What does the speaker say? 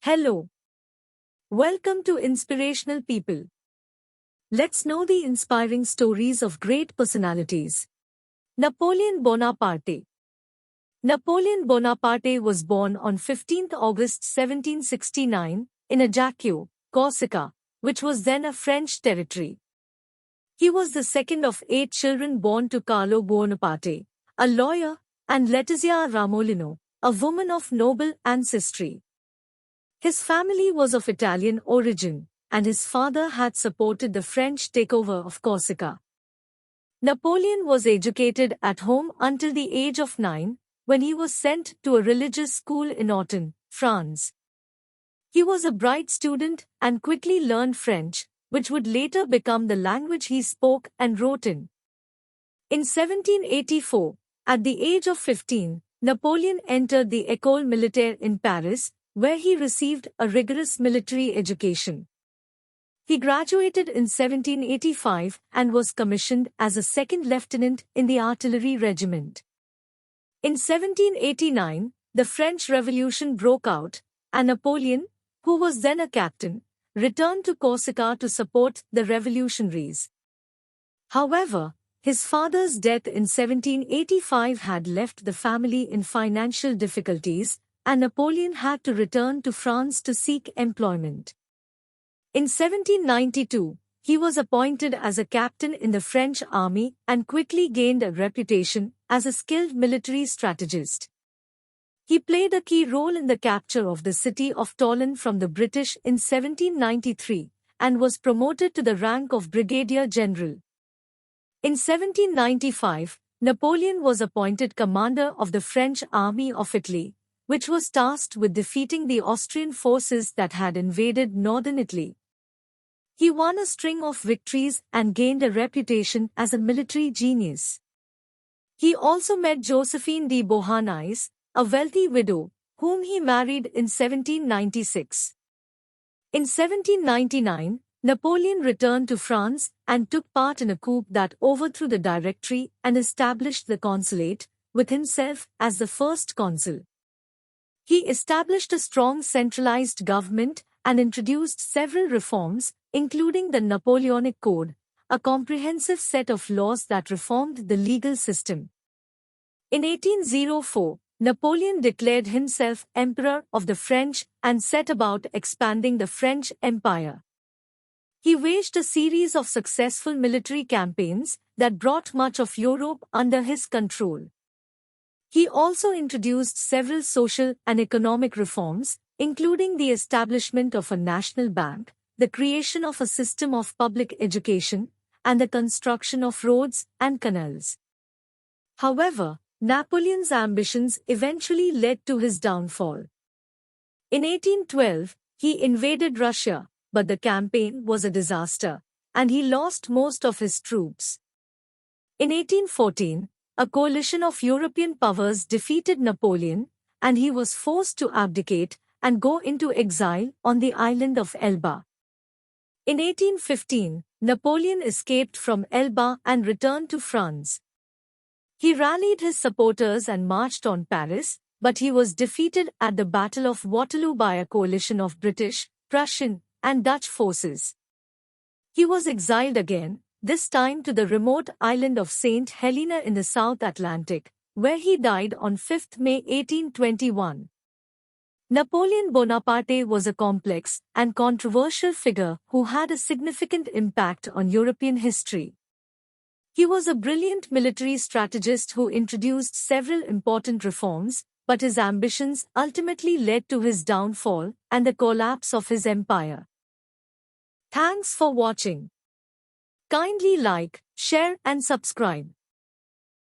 Hello. Welcome to Inspirational People. Let's know the inspiring stories of great personalities. Napoleon Bonaparte. Napoleon Bonaparte was born on 15th August 1769 in Ajaccio, Corsica, which was then a French territory. He was the second of 8 children born to Carlo Bonaparte, a lawyer, and Letizia Ramolino, a woman of noble ancestry. His family was of Italian origin, and his father had supported the French takeover of Corsica. Napoleon was educated at home until the age of 9, when he was sent to a religious school in Autun, France. He was a bright student and quickly learned French, which would later become the language he spoke and wrote in. In 1784, at the age of 15, Napoleon entered the École Militaire in Paris, where he received a rigorous military education. He graduated in 1785 and was commissioned as a second lieutenant in the artillery regiment. In 1789, the French Revolution broke out, and Napoleon, who was then a captain, returned to Corsica to support the revolutionaries. However, his father's death in 1785 had left the family in financial difficulties, and Napoleon had to return to France to seek employment. In 1792, he was appointed as a captain in the French army and quickly gained a reputation as a skilled military strategist. He played a key role in the capture of the city of Toulon from the British in 1793 and was promoted to the rank of brigadier general. In 1795, Napoleon was appointed commander of the French army of Italy, which was tasked with defeating the Austrian forces that had invaded northern Italy. He won a string of victories and gained a reputation as a military genius. He also met Josephine de Beauharnais, a wealthy widow, whom he married in 1796. In 1799, Napoleon returned to France and took part in a coup that overthrew the Directory and established the consulate, with himself as the first consul. He established a strong centralized government and introduced several reforms, including the Napoleonic Code, a comprehensive set of laws that reformed the legal system. In 1804, Napoleon declared himself Emperor of the French and set about expanding the French Empire. He waged a series of successful military campaigns that brought much of Europe under his control. He also introduced several social and economic reforms, including the establishment of a national bank, the creation of a system of public education, and the construction of roads and canals. However, Napoleon's ambitions eventually led to his downfall. In 1812, he invaded Russia, but the campaign was a disaster, and he lost most of his troops. In 1814, a coalition of European powers defeated Napoleon, and he was forced to abdicate and go into exile on the island of Elba. In 1815, Napoleon escaped from Elba and returned to France. He rallied his supporters and marched on Paris, but he was defeated at the Battle of Waterloo by a coalition of British, Prussian, and Dutch forces. He was exiled again, this time to the remote island of St. Helena in the South Atlantic, where he died on 5 May 1821. Napoleon Bonaparte was a complex and controversial figure who had a significant impact on European history. He was a brilliant military strategist who introduced several important reforms, but his ambitions ultimately led to his downfall and the collapse of his empire. Thanks for watching. Kindly like, share and subscribe.